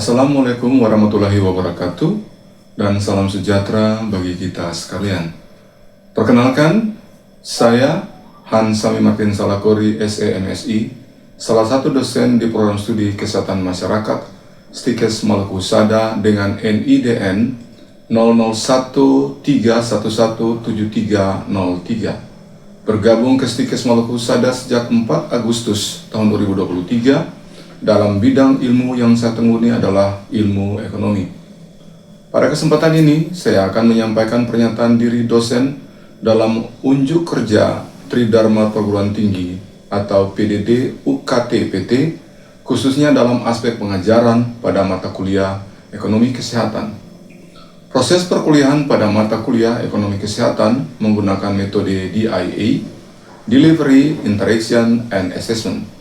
Assalamualaikum warahmatullahi wabarakatuh, dan salam sejahtera bagi kita sekalian. Perkenalkan, saya Hans Sami Martin Salakori, SEMSI, salah satu dosen di program studi kesehatan masyarakat Stikes Maluku Usada dengan NIDN 0013117303. Bergabung ke Stikes Maluku Usada sejak 4 Agustus tahun 2023. Dalam bidang ilmu yang saya tekuni adalah ilmu ekonomi. Pada kesempatan ini, saya akan menyampaikan pernyataan diri dosen dalam unjuk kerja Tridharma Perguruan Tinggi atau PDD UKT PT, khususnya dalam aspek pengajaran pada mata kuliah Ekonomi Kesehatan. Proses perkuliahan pada mata kuliah Ekonomi Kesehatan menggunakan metode DIA, Delivery, Interaction, and Assessment.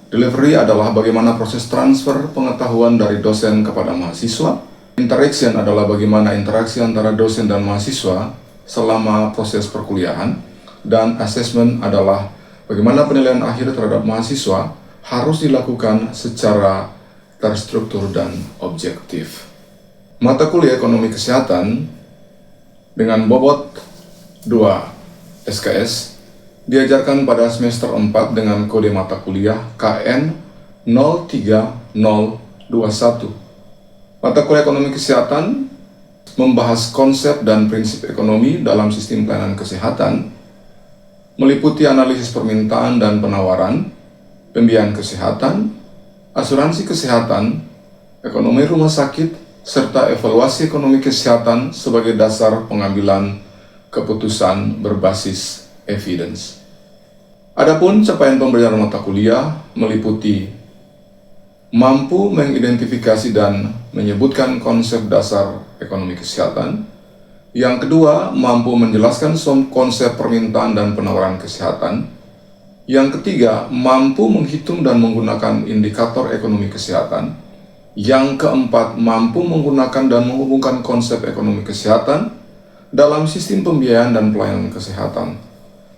Delivery adalah bagaimana proses transfer pengetahuan dari dosen kepada mahasiswa. Interaction adalah bagaimana interaksi antara dosen dan mahasiswa selama proses perkuliahan. Dan assessment adalah bagaimana penilaian akhir terhadap mahasiswa harus dilakukan secara terstruktur dan objektif. Mata kuliah Ekonomi Kesehatan dengan bobot 2 SKS diajarkan pada semester 4 dengan kode mata kuliah KN 03021. Mata kuliah Ekonomi Kesehatan membahas konsep dan prinsip ekonomi dalam sistem pelayanan kesehatan, meliputi analisis permintaan dan penawaran, pembiayaan kesehatan, asuransi kesehatan, ekonomi rumah sakit, serta evaluasi ekonomi kesehatan sebagai dasar pengambilan keputusan berbasis evidence. Adapun capaian pembelajaran mata kuliah meliputi mampu mengidentifikasi dan menyebutkan konsep dasar ekonomi kesehatan. Yang kedua, mampu menjelaskan konsep permintaan dan penawaran kesehatan. Yang ketiga, mampu menghitung dan menggunakan indikator ekonomi kesehatan. Yang keempat, mampu menggunakan dan menghubungkan konsep ekonomi kesehatan dalam sistem pembiayaan dan pelayanan kesehatan.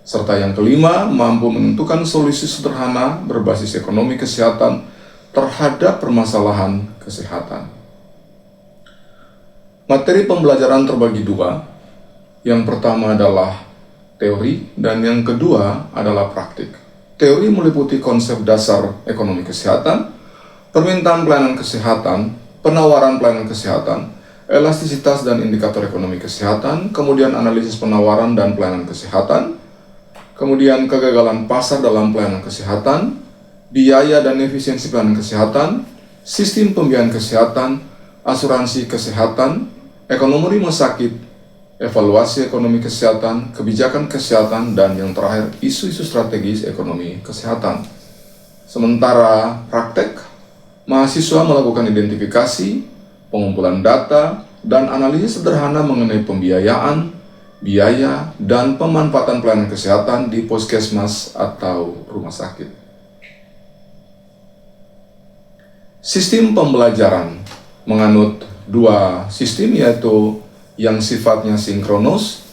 Serta yang kelima, mampu menentukan solusi sederhana berbasis ekonomi kesehatan terhadap permasalahan kesehatan. Materi pembelajaran terbagi dua. Yang pertama adalah teori dan yang kedua adalah praktik. Teori meliputi konsep dasar ekonomi kesehatan, permintaan pelayanan kesehatan, penawaran pelayanan kesehatan, elastisitas dan indikator ekonomi kesehatan, kemudian analisis penawaran dan pelayanan kesehatan, kemudian kegagalan pasar dalam pelayanan kesehatan, biaya dan efisiensi pelayanan kesehatan, sistem pembiayaan kesehatan, asuransi kesehatan, ekonomi rumah sakit, evaluasi ekonomi kesehatan, kebijakan kesehatan, dan yang terakhir isu-isu strategis ekonomi kesehatan. Sementara praktek, mahasiswa melakukan identifikasi, pengumpulan data, dan analisis sederhana mengenai pembiayaan, biaya, dan pemanfaatan pelayanan kesehatan di puskesmas atau rumah sakit. Sistem pembelajaran menganut dua sistem, yaitu yang sifatnya sinkronus,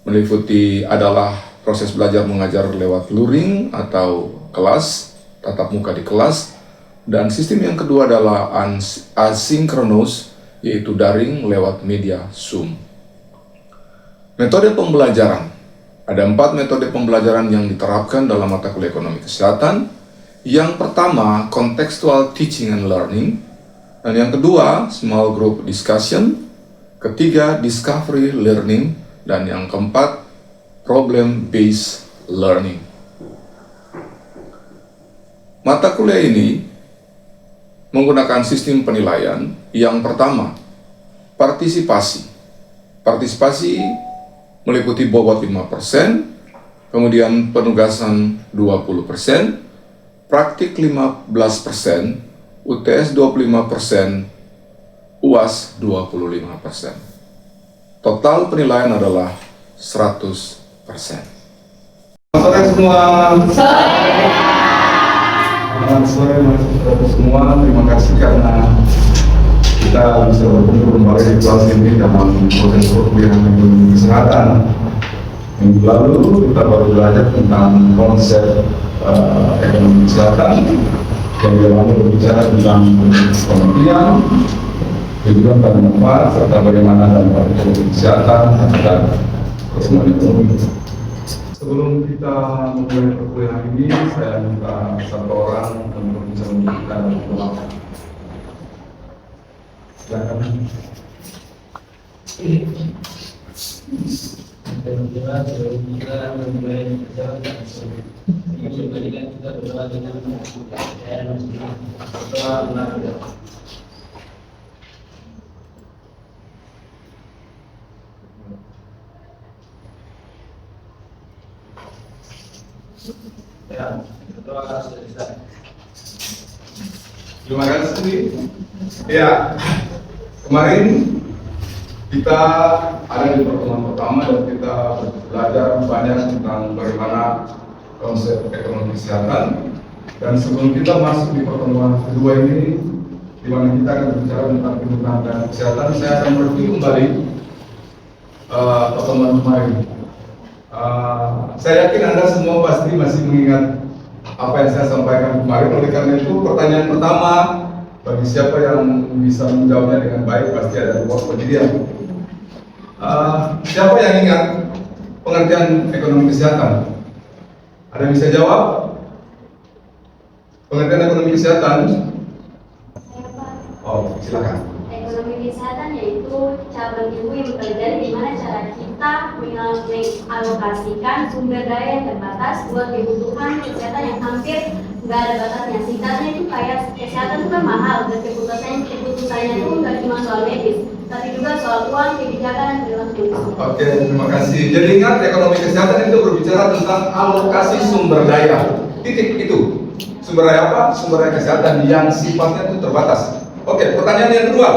meliputi adalah proses belajar mengajar lewat luring atau kelas, tatap muka di kelas, dan sistem yang kedua adalah asinkronus, yaitu daring lewat media Zoom. Metode pembelajaran. Ada 4 metode pembelajaran yang diterapkan dalam mata kuliah ekonomi kesehatan. Yang pertama, contextual teaching and learning. Dan yang kedua, small group discussion. Ketiga, discovery learning. Dan yang keempat, problem-based learning. Mata kuliah ini menggunakan sistem penilaian. Yang pertama, partisipasi. Partisipasi meliputi bobot 5%, kemudian penugasan 20%, praktik 15%, UTS 25%, UAS 25%. Total penilaian adalah 100%. Sore semua. Selamat sore semua. Terima kasih karena kita bisa bertemu kembali di kelas ini dalam proses perkuliahan ekonomi kesehatan. Minggu lalu kita baru belajar tentang konsep ekonomi kesehatan yang dimana berbicara tentang pengertian, tujuan dan manfaat serta bagaimana dampak ekonomi kesehatan terhadap pertumbuhan ekonomi. Sebelum kita memulai perkuliahan ini, saya minta satu orang untuk bisa memberikan pertolongan. Silakan. Ya, berdoa selesai. Terima kasih. Ya, kemarin kita ada di pertemuan pertama dan kita belajar banyak tentang bagaimana konsep ekonomi kesehatan. Dan sebelum kita masuk di pertemuan kedua ini, di mana kita akan berbicara tentang penggunaan dana kesehatan, saya akan mereview kembali pertemuan kemarin. Saya yakin Anda semua pasti masih mengingat apa yang saya sampaikan kemarin. Oleh karena itu, pertanyaan pertama bagi siapa yang bisa menjawabnya dengan baik pasti ada di box penjelian. Siapa yang ingat pengertian ekonomi kesehatan? Ada yang bisa jawab? Pengertian ekonomi kesehatan? Oh, silakan. Ekonomi kesehatan yaitu cabang ilmu yang mempelajari bagaimana cara kita mengalokasikan sumber daya yang terbatas buat kebutuhan kesehatan yang hampir nggak ada batasnya. Singkatnya itu kayak kesehatan itu kan mahal dan keputusannya itu nggak cuma soal medis, tapi juga soal uang, kebijakan, dan perilaku kondisi. Oke, terima kasih. Jadi ingat, ekonomi kesehatan itu berbicara tentang alokasi sumber daya. Titik itu. Sumber daya apa? Sumber daya kesehatan yang sifatnya itu terbatas. Oke, pertanyaan yang kedua.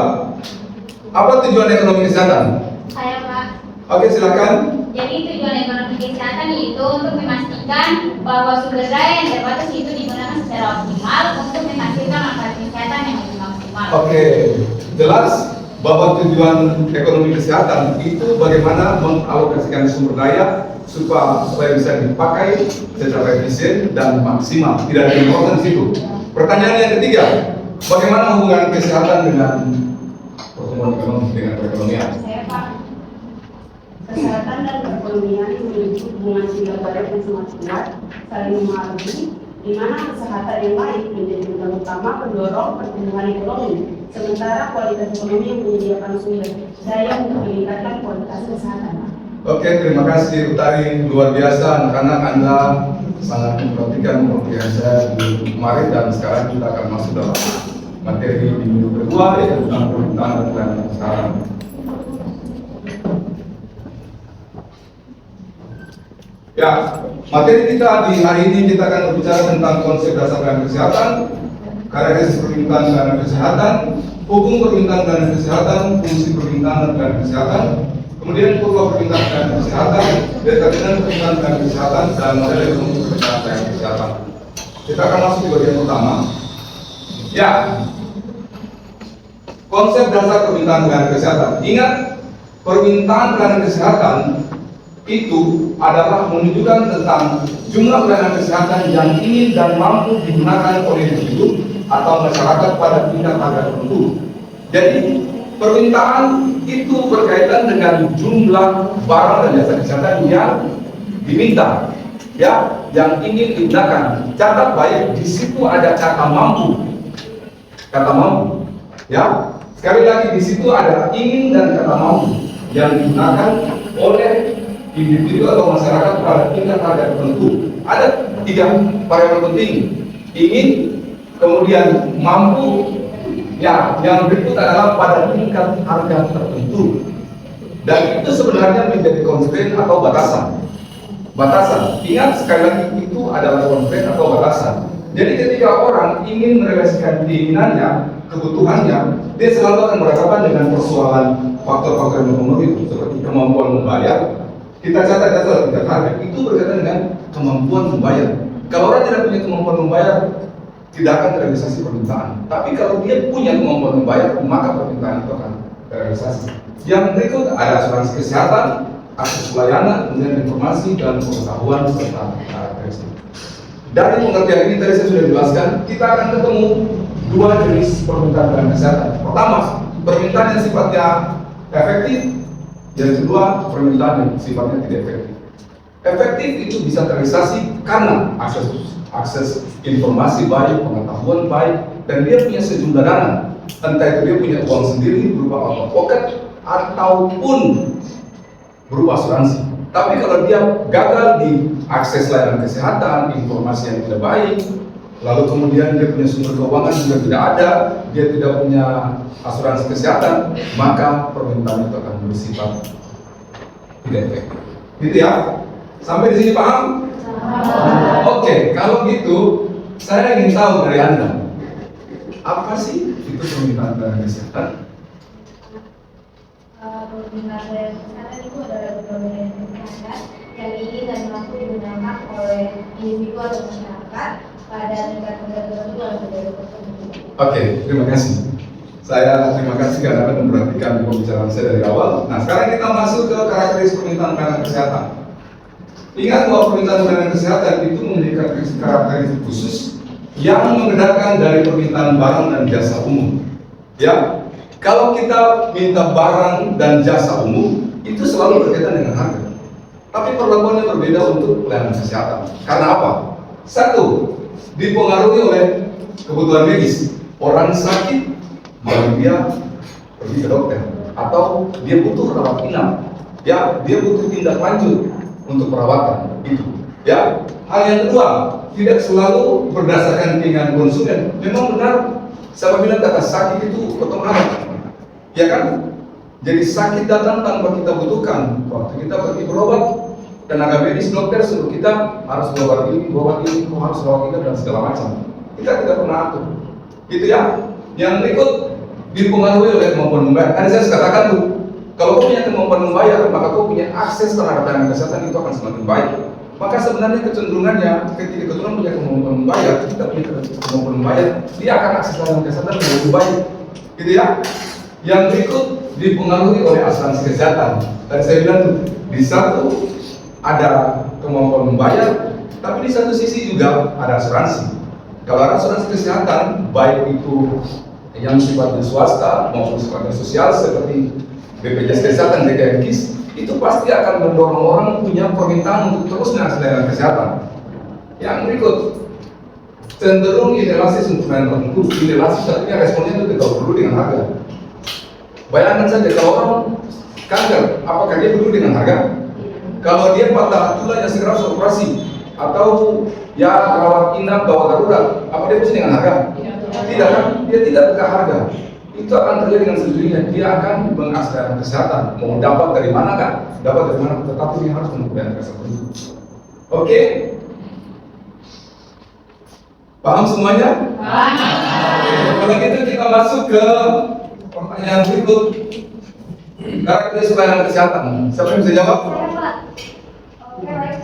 Apa tujuan ekonomi kesehatan? Saya Pak. Oke, silakan. Jadi tujuan ekonomi kesehatan itu untuk memastikan bahwa sumber daya yang terbatas itu digunakan secara optimal untuk menghasilkan manfaat kesehatan yang lebih maksimal. Oke, jelas bahwa tujuan ekonomi kesehatan itu bagaimana mengalokasikan sumber daya supaya bisa dipakai secara efisien dan maksimal, tidak ada yang di situ. Pertanyaan yang ketiga, bagaimana hubungan kesehatan dengan pertumbuhan ekonomi dengan perekonomian? Saya Pak. Kesehatan dan perekonomian memiliki hubungan sinergi yang sangat kuat, saling mempengaruhi, di mana kesehatan yang baik menjadi tujuan utama pendorong pertumbuhan ekonomi, sementara kualitas ekonomi yang menyediakan sumber daya untuk meningkatkan kualitas kesehatan. Oke, terima kasih Utari, luar biasa anak-anak Anda sangat memperhatikan pengertian saya di kemarin dan sekarang kita akan masuk dalam materi di minggu kedua yaitu tentang pemerintahan dan kesehatan. Ya, materi kita di hari ini kita akan berbicara tentang konsep dasar dana kesehatan, karakteristik permintaan dana kesehatan, hukum permintaan dana kesehatan, fungsi permintaan dana kesehatan, kemudian kurva permintaan dana kesehatan, determinan permintaan dana kesehatan, dan model ekonomi permintaan dana kesehatan. Kita akan masuk di bagian pertama. Ya, konsep dasar permintaan dana kesehatan. Ingat, permintaan dana kesehatan itu adalah menunjukkan tentang jumlah pelayanan kesehatan yang ingin dan mampu digunakan oleh individu atau masyarakat pada tingkat harga tertentu. Jadi, permintaan itu berkaitan dengan jumlah barang dan jasa kesehatan yang diminta, ya, yang ingin digunakan. Catat baik, di situ ada kata mampu, ya. Sekali lagi di situ ada ingin dan kata mampu yang digunakan oleh individu atau masyarakat pada tingkat harga tertentu. Ada 3 variabel penting: ingin, kemudian mampu, ya, yang berikut adalah pada tingkat harga tertentu. Dan itu sebenarnya menjadi constraint atau batasan. Ingat sekali lagi, itu adalah constraint atau batasan. Jadi ketika orang ingin merealisasikan keinginannya, kebutuhannya, dia selalu akan berhadapan dengan persoalan faktor-faktor yang mempengaruhi seperti kemampuan membayar. Kita catat tingkat harga itu berkaitan dengan kemampuan membayar. Kalau orang tidak punya kemampuan membayar, tidak akan terrealisasi permintaan. Tapi kalau dia punya kemampuan membayar, maka permintaan itu akan terrealisasi. Yang berikut ada asuransi kesehatan, akses layanan, kemudian informasi dan pengetahuan serta karakteristik. Dari pengertian ini tadi saya sudah jelaskan, kita akan ketemu 2 jenis permintaan pelayanan kesehatan. Pertama, permintaan yang sifatnya efektif. Yang kedua, permintaan yang sifatnya tidak efektif. Efektif itu bisa terrealisasi karena akses informasi baik, pengetahuan baik, dan dia punya sejumlah dana. Entah itu dia punya uang sendiri berupa out of pocket ataupun berupa asuransi. Tapi kalau dia gagal di akses layanan kesehatan, informasi yang tidak baik, lalu kemudian dia punya sumber keuangan juga tidak ada, dia tidak punya asuransi kesehatan, maka permintaan itu akan bersifat tidak efektif. Gitu ya? Sampai di sini paham? Oke, kalau gitu saya ingin tahu dari Anda, apa sih itu permintaan pelayanan kesehatan? Permintaan pelayanan kesehatan itu adalah pelayanan kesehatan yang ingin dan mampu digunakan oleh individu atau masyarakat pada tingkat tertentu atau dari tertentu. Oke, terima kasih. Saya terima kasih karena Anda memperhatikan pembicaraan saya dari awal. Nah, sekarang kita masuk ke karakteristik permintaan pelayanan kesehatan. Ingat bahwa permintaan pelayanan kesehatan itu memiliki karakteristik khusus yang membedakan dari permintaan barang dan jasa umum. Ya, kalau kita minta barang dan jasa umum itu selalu berkaitan dengan harga. Tapi perlakuannya berbeda untuk pelayanan kesehatan. Karena apa? Satu, dipengaruhi oleh kebutuhan medis. Orang sakit, baru dia pergi ke dokter, atau dia butuh rawat inap, ya, dia butuh tindak lanjut untuk perawatan itu. Ya, hal yang kedua, tidak selalu berdasarkan keinginan konsumen. Memang benar, saya bilang kata sakit itu potong rambut, ya kan? Jadi sakit datang tanpa kita butuhkan. Waktu kita pergi berobat, tenaga medis dokter suruh kita harus berobat ini, harus rawat inap dan segala macam. Kita tidak pernah atur, gitu ya. Yang berikut dipengaruhi oleh kemampuan membayar. Tadi saya katakan tuh, kalau kau punya kemampuan membayar, maka kau punya akses terhadap layanan kesehatan itu akan semakin baik. Maka sebenarnya kecenderungannya, ketika kebetulan punya kemampuan membayar, kita punya kemampuan membayar, dia akan akses layanan kesehatan lebih baik, gitu ya. Yang berikut dipengaruhi oleh asuransi kesehatan. Tadi saya bilang tuh, di satu ada kemampuan membayar, tapi di satu sisi juga ada asuransi. Kalau ada asuransi kesehatan, baik itu yang sifatnya swasta maupun sifatnya sosial seperti BPJS Kesehatan, DKM KIS, itu pasti akan mendorong orang punya permintaan untuk terus mengakses layanan kesehatan. Yang berikut, cenderung inelastis untuk layanan tertentu. Inelastis artinya responnya itu tidak perlu dengan harga. Bayangkan saja kalau orang kanker, apakah dia perlu dengan harga? Kalau dia patah tulang yang segera harus operasi, atau ya rawat inap gawat darurat, apa dia mesti dengan harga? Tidak kan? Dia tidak ke harga. Itu akan terjadi dengan sendirinya. Dia akan mengakses layanan kesehatan. Mau dapat dari mana kan? Dapat dari mana? Tetapi dia harus menggunakan kesehatan itu. Oke? Paham semuanya? Paham. Kalau gitu kita masuk ke pertanyaan berikut. Karakteristik layanan kesehatan. Siapa yang bisa jawab?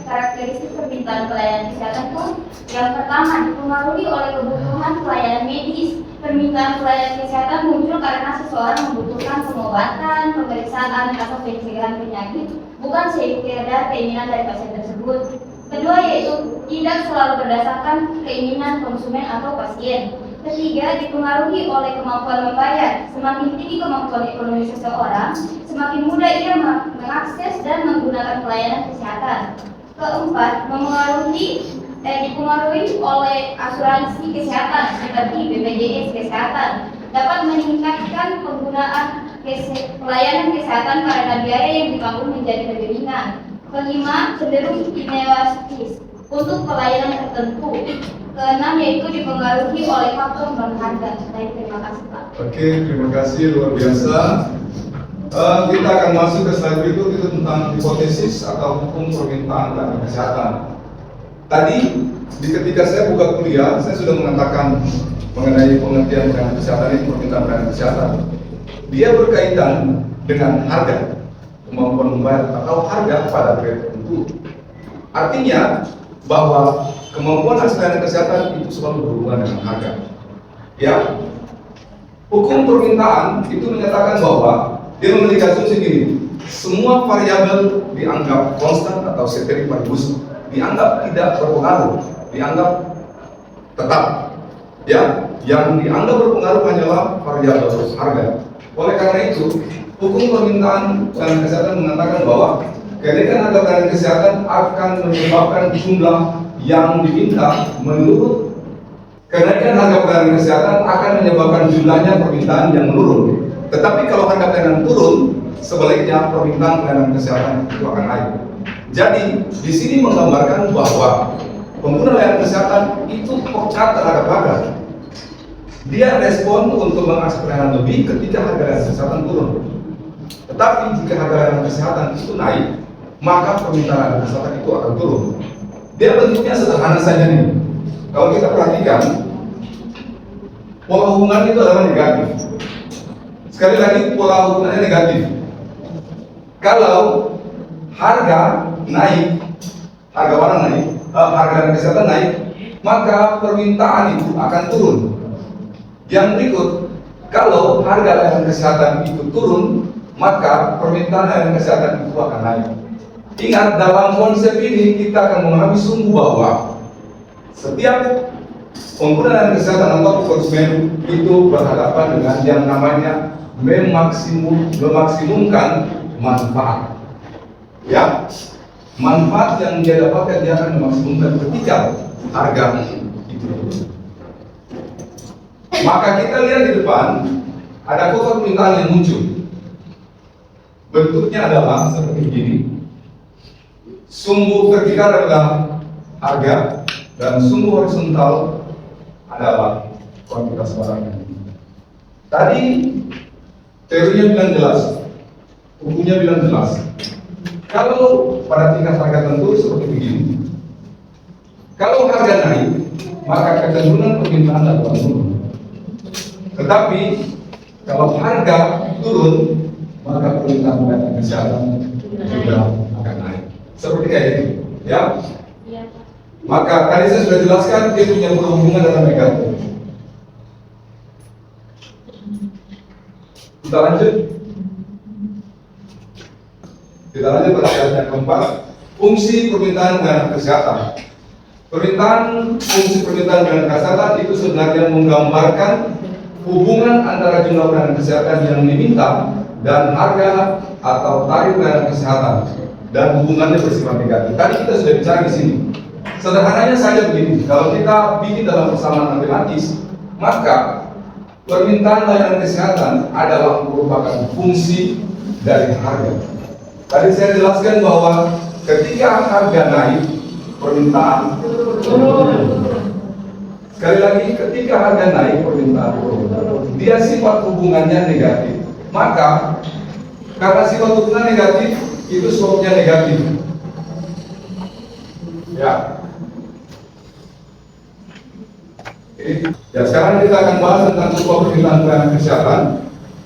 Karakteristik permintaan pelayanan kesehatan pun yang pertama dipengaruhi oleh kebutuhan pelayanan medis. Permintaan pelayanan kesehatan muncul karena seseorang membutuhkan pengobatan, pemeriksaan, atau pencegahan penyakit, bukan sekedar keinginan dari pasien tersebut. Kedua yaitu tidak selalu berdasarkan keinginan konsumen atau pasien. Ketiga, dipengaruhi oleh kemampuan membayar. Semakin tinggi kemampuan ekonomi seseorang, semakin mudah ia mengakses dan menggunakan pelayanan kesehatan. Keempat, dipengaruhi oleh asuransi kesehatan seperti BPJS Kesehatan, dapat meningkatkan penggunaan pelayanan kesehatan karena biaya yang ditanggung menjadi lebih ringan. Kelima, cenderung inelastis untuk pelayanan tertentu. Keenam, yaitu dipengaruhi oleh faktor non-harga. Baik, terima kasih Pak. Oke, terima kasih, luar biasa. Kita akan masuk ke slide berikut, itu tentang hipotesis atau hukum permintaan pelayanan kesehatan. Tadi, ketika saya buka kuliah, saya sudah mengatakan mengenai pengertian pelayanan kesehatan itu permintaan pelayanan kesehatan. Dia berkaitan dengan harga, kemampuan membayar atau harga pada grade tertentu. Artinya bahwa kemampuan pelayanan kesehatan itu selalu berhubungan dengan harga. Ya, hukum permintaan itu menyatakan bahwa dia memiliki asumsi gini: semua variabel dianggap konstan atau ceteris paribus, dianggap tidak berpengaruh, dianggap tetap. Ya, yang dianggap berpengaruh hanyalah variabel harga. Oleh karena itu, hukum permintaan pelayanan kesehatan mengatakan bahwa kenaikan harga pelayanan kesehatan akan menyebabkan jumlah yang diminta menurun. Kenaikan harga pelayanan kesehatan akan menyebabkan jumlahnya permintaan yang menurun. Tetapi kalau harga pelayanan turun, sebaliknya permintaan pelayanan kesehatan itu akan naik. Jadi di sini menggambarkan bahwa pengguna layanan kesehatan itu peka terhadap harga. Dia respon untuk mengakses pelayanan lebih ketika harga layanan kesehatan turun. Tetapi jika harga layanan kesehatan itu naik, maka permintaan layanan kesehatan itu akan turun. Dia bentuknya sederhana saja nih. Kalau kita perhatikan, pola hubungan itu adalah negatif. Sekali lagi, pola hubungannya negatif. Kalau harga naik, harga barang naik, harga kesehatan naik, maka permintaan itu akan turun. Yang berikut, kalau harga layanan kesehatan itu turun, maka permintaan layanan kesehatan itu akan naik. Ingat, dalam konsep ini kita akan memahami sungguh bahwa setiap pengguna layanan kesehatan atau konsumen itu berhadapan dengan yang namanya memaksimumkan manfaat. Ya, manfaat yang dia dapatkan dia akan memaksimumkan ketika harga itu turun. Maka kita lihat di depan ada kurva permintaan yang muncul. Bentuknya adalah seperti ini. Sumbu vertikal adalah harga dan sumbu horizontal adalah kuantitas barangnya. Tadi teorinya bilang jelas, hukumnya bilang jelas. Kalau pada tingkat harga tertentu seperti begini, kalau harga naik, maka kecenderungan permintaan akan turun. Tetapi kalau harga turun, maka permintaan pelayanan kesehatan juga akan naik. Seperti kayak ini, ya. Maka tadi saya sudah jelaskan dia punya hubungan dengan negatif. Kita lanjut. Kita lanjut pada slide yang keempat. Fungsi permintaan pelayanan kesehatan. Fungsi permintaan pelayanan kesehatan itu sebenarnya menggambarkan hubungan antara jumlah pelayanan kesehatan yang diminta dan harga atau tarif pelayanan kesehatan, dan hubungannya bersifat negatif. Tadi kita sudah bicara di sini. Sederhananya saja begini, kalau kita bikin dalam persamaan matematis, maka permintaan layanan kesehatan adalah merupakan fungsi dari harga. Tadi saya jelaskan bahwa ketika harga naik, permintaan turun. Sekali lagi, ketika harga naik, permintaan turun. Dia sifat hubungannya negatif. Maka karena sifat hubungan negatif, itu slope-nya negatif. Ya. Ya, sekarang kita akan bahas tentang kurva permintaan pelayanan kesehatan.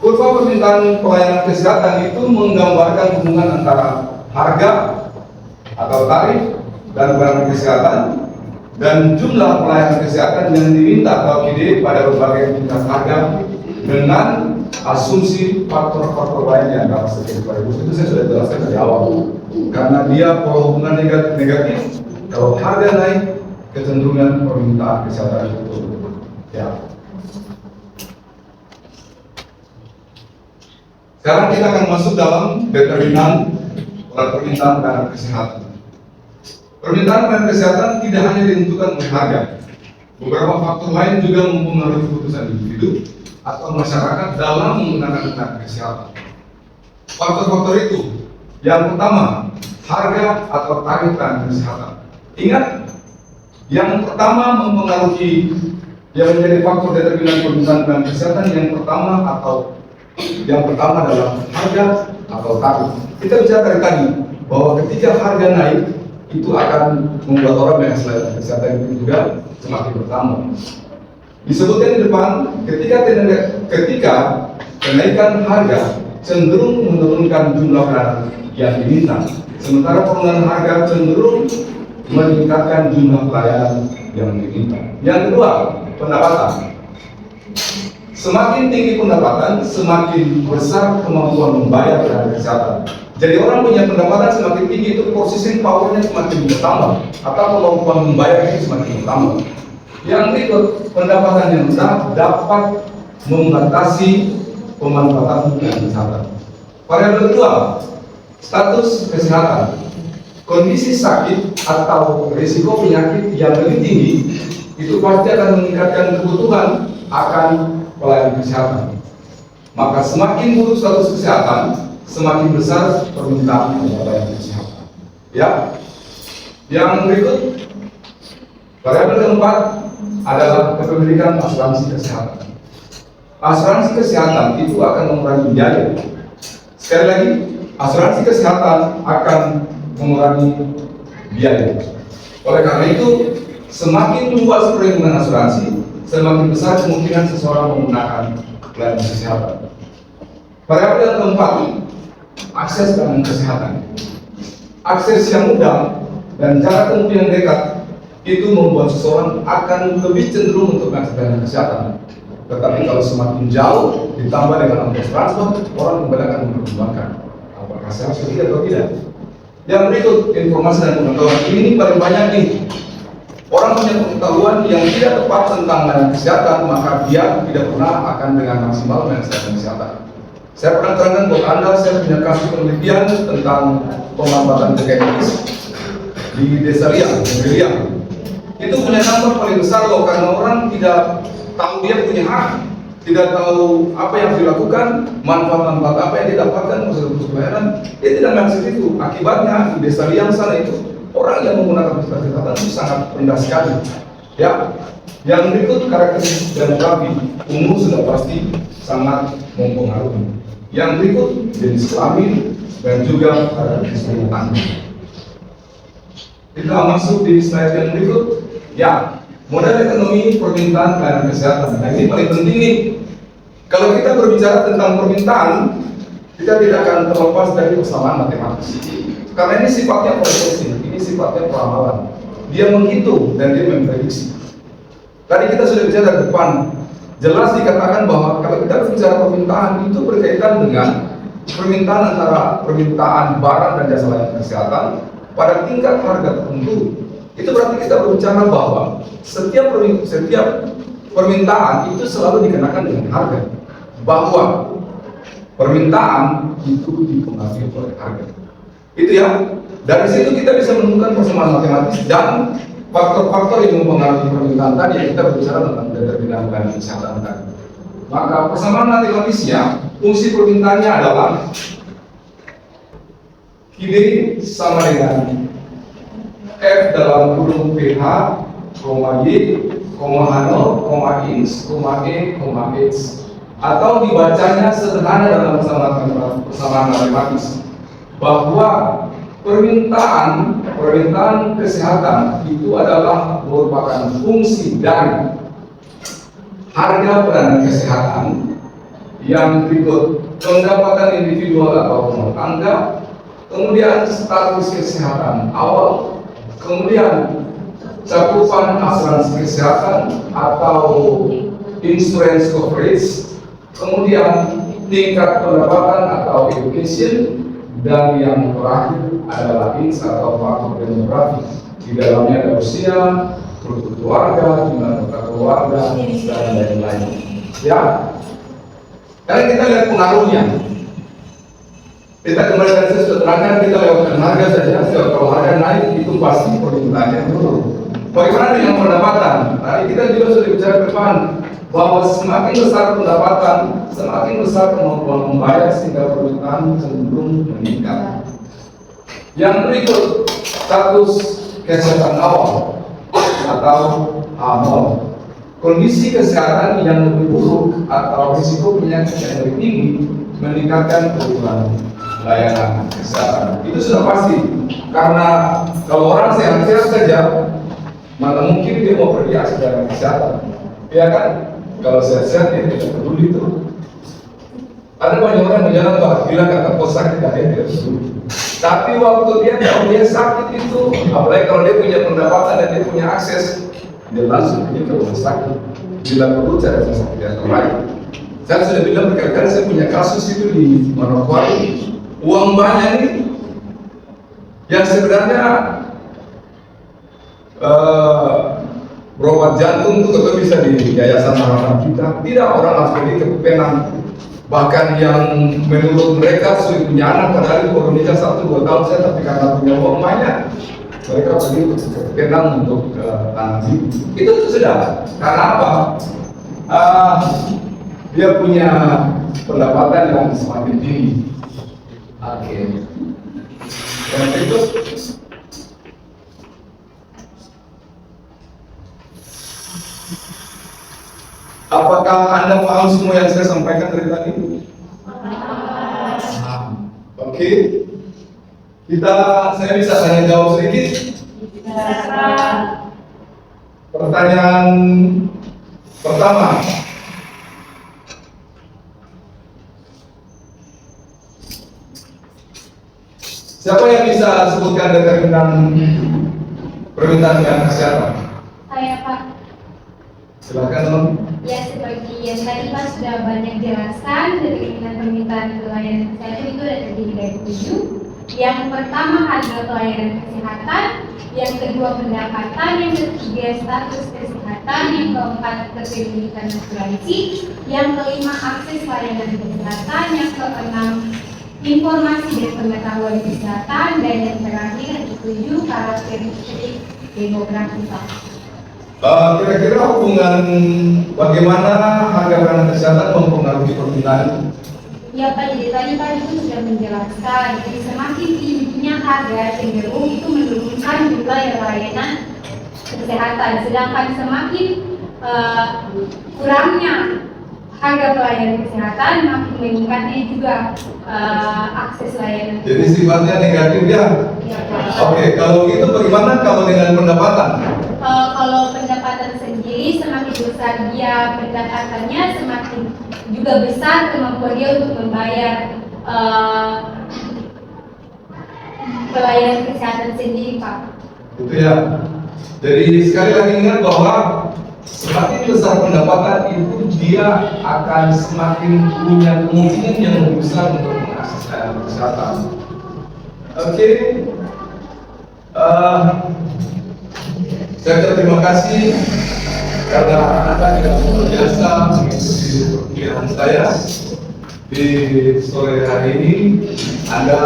Kurva permintaan pelayanan kesehatan itu menggambarkan hubungan antara harga atau tarif dan pelayanan kesehatan dan jumlah pelayanan kesehatan yang diminta atau PD pada berbagai tingkat harga dengan asumsi faktor-faktor lainnya dalam strategi paribus. Itu saya sudah jelaskan dari awal. Karena dia pola hubungan negatif, kalau harga naik, kecenderungan permintaan kesehatan itu turun. Ya. Sekarang kita akan masuk dalam determinan permintaan pelayanan kesehatan. Permintaan pelayanan kesehatan tidak hanya ditentukan oleh harga. Beberapa faktor lain juga mempengaruhi keputusan individu atau masyarakat dalam menggunakan pelayanan kesehatan. Faktor-faktor itu, yang pertama, harga atau tarif pelayanan kesehatan. Ingat, yang pertama mempengaruhi yang menjadi faktor determinan permintaan pelayanan kesehatan yang pertama adalah harga atau tarif. Kita bicara dari tadi bahwa ketika harga naik itu akan membuat orang yang selain kesehatan itu juga semakin bertambah. Disebutkan di depan ketika kenaikan harga cenderung menurunkan jumlah pelayanan yang diminta, sementara penurunan harga cenderung meningkatkan jumlah pelayanan yang diminta. Yang kedua, pendapatan. Semakin tinggi pendapatan, semakin besar kemampuan membayar pelayanan kesehatan. Jadi orang punya pendapatan semakin tinggi, itu posisi powernya semakin bertambah, atau kemampuan membayarnya semakin bertambah. Yang berikut, pendapatan yang rendah dapat membatasi pemanfaatan pelayanan kesehatan. Variabel kedua, status kesehatan. Kondisi sakit atau risiko penyakit yang lebih tinggi itu pasti akan meningkatkan kebutuhan akan pelayanan kesehatan. Maka semakin buruk status kesehatan, semakin besar permintaan pelayanan kesehatan. Ya, yang berikut, variabel keempat adalah kepemilikan asuransi kesehatan. Asuransi kesehatan itu akan mengurangi biaya. Sekali lagi, asuransi kesehatan akan mengurangi biaya. Oleh karena itu, semakin luas perlindungan asuransi, semakin besar kemungkinan seseorang menggunakan pelayanan kesehatan. Variabel yang keempat, akses pelayanan kesehatan. Akses yang mudah dan jarak tempuh yang dekat itu membuat seseorang akan lebih cenderung untuk mengakses pelayanan kesehatan. Tetapi kalau semakin jauh ditambah dengan ongkos transport, orang kembali akan mempertimbangkan apakah saya harus pergi atau tidak. Yang berikut, informasi dan pengetahuan ini paling banyak nih. Orang punya pengetahuan yang tidak tepat tentang pelayanan kesehatan, maka dia tidak pernah akan dengan maksimal melaksanakan kesehatan. Saya pernah terangkan buat Anda, saya punya kasus penelitian tentang pemanfaatan tenaga medis di Desa Riang, Negeri Riang. Itu punya dampak paling besar loh, karena orang tidak tahu dia punya hak, tidak tahu apa yang dilakukan, manfaat-manfaat apa yang didapatkan proses pelayanan, dia tidak mengakses itu. Akibatnya di Desa Riang sana itu orang yang menggunakan fasilitas kesehatan itu sangat rendah sekali. Ya, yang berikut karakteristik demografi, umur sudah pasti sangat mempengaruhi. Yang berikut jenis kelamin dan juga karakteristik umur. Kita masuk di slide yang berikut. Ya, modal ekonomi permintaan pelayanan kesehatan. Nah, ini paling penting nih. Kalau kita berbicara tentang permintaan, kita tidak akan terlepas dari persamaan matematis. Karena ini sifatnya proyeksi, ini sifatnya peramalan. Dia menghitung dan dia memprediksi. Tadi kita sudah bicara dari depan, jelas dikatakan bahwa kalau kita berbicara permintaan itu berkaitan dengan permintaan antara permintaan barang dan jasa layanan kesehatan pada tingkat harga tertentu. Itu berarti kita berbicara bahwa setiap permintaan itu selalu dikenakan dengan harga. Bahwa permintaan itu dipengaruhi oleh harga. Itu ya. Dari situ kita bisa menemukan persamaan matematis dan faktor-faktor yang mempengaruhi permintaan tadi yang kita berbicara tentang determinan pelayanan kesehatan tadi. Maka persamaan matematisnya, fungsi permintaannya adalah QD sama dengan F dalam kurung PH, Y, H0, X, E, X. Atau dibacanya sederhana dalam persamaan matematis bahwa permintaan kesehatan itu adalah merupakan fungsi dari harga pelayanan kesehatan yang berikut pendapatan individual atau rumah tangga, kemudian status kesehatan awal, kemudian cakupan asuransi kesehatan atau insurance coverage, kemudian tingkat pendapatan atau education, dan yang terakhir adalah INS atau faktor demografi. Di dalamnya ada usia, struktur keluarga, jumlah anggota keluarga, dan lain-lain. Ya, karena kita lihat pengaruhnya. Kita kembali dari saya sudah terangkan, kita lewatkan harga saja. Kalau harga naik itu pasti permintaannya turun. Bagaimana dengan pendapatan? Tadi kita juga sudah bicara ke depan bahwa semakin besar pendapatan, semakin besar kemampuan membayar sehingga permintaan cenderung meningkat. Yang berikut, status kesehatan awal atau AMOL. Kondisi kesehatan yang lebih buruk atau risiko penyakit yang lebih tinggi meningkatkan kebutuhan layanan kesehatan. Itu sudah pasti, karena kalau orang sehat-sehat saja, mana mungkin dia mau pergi akses layanan kesehatan, ya kan? Kalau sehat-sehat dia tidak peduli itu. Ada banyak orang yang berjalan bahwa bilang kata pos sakit, dia tidak peduli. Tapi waktu dia sakit itu, apalagi kalau dia punya pendapatan dan dia punya akses, dia langsung pergi ke rumah sakit. Bila perlu cari rumah sakit yang terbaik. Saya sudah bilang berkali-kali, saya punya kasus itu di Manokwari. Uang banyak ini yang sebenarnya berobat jantung itu tetap bisa di yayasan harapan kita. Tidak, orang harus pergi ke Penang. Bahkan yang menurut mereka sudah punya anak, padahal itu baru nikah 1-2 tahun saya, tapi karena punya uang banyak, mereka pergi ke Penang untuk anak itu sudah. Karena apa? Dia punya pendapatan yang semakin tinggi. Oke. Yang berikut, apakah Anda paham semua yang saya sampaikan dari tadi? Oke. Saya bisa tanya jawab sedikit. Pertanyaan pertama. Siapa yang bisa sebutkan determinan permintaan kesehatan? Saya, Pak. Silakan, Nom. Ya, seperti yang tadi Pak sudah banyak jelaskan, determinan permintaan pelayanan kesehatan itu ada terdiri dari 7. Yang pertama harga pelayanan kesehatan, yang kedua pendapatan, yang ketiga status kesehatan, yang keempat kepemilikan asuransi, yang kelima akses layanan kesehatan, yang keenam informasi dan pengetahuan kesehatan, dan yang terakhir yang ketujuh karakteristik demografi, Pak. Kira-kira hubungan bagaimana harga pelayanan kesehatan mempengaruhi permintaan? Ya Pak, jadi tadi Pak itu sudah menjelaskan, jadi semakin tingginya harga cenderung itu menurunkan jumlah layanan kesehatan, sedangkan semakin kurangnya harga pelayanan kesehatan makin meningkatnya juga akses layanan. Jadi sifatnya negatif ya? Ya, Pak. Oke, kalau gitu bagaimana kalau dengan pendapatan? Kalau pendapatan sendiri semakin besar dia pendapatannya, semakin juga besar kemampuan dia untuk membayar pelayanan kesehatan sendiri, Pak. Itu ya. Jadi sekali lagi ingat bahwa semakin besar pendapatan itu dia akan semakin punya kemungkinan yang lebih besar untuk mengakses layanan kesehatan. Oke. Saya terima kasih karena Anda tidak biasa mengikuti perkuliahan saya di sore hari ini. Anda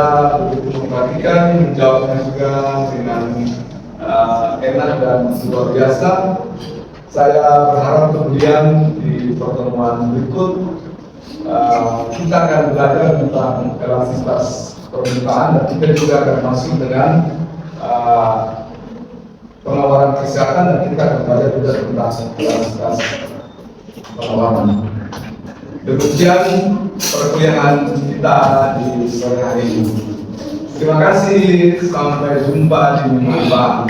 begitu memperhatikan, menjawabnya juga dengan enak dan luar biasa. Saya berharap kemudian di pertemuan berikut kita akan belajar tentang elastisitas permintaan, dan kita juga akan masuk dengan penawaran kesehatan, dan kita akan belajar juga tentang elastisitas penawaran. Demikian perkuliahan kita di sore hari ini. Terima kasih, sampai jumpa di minggu depan.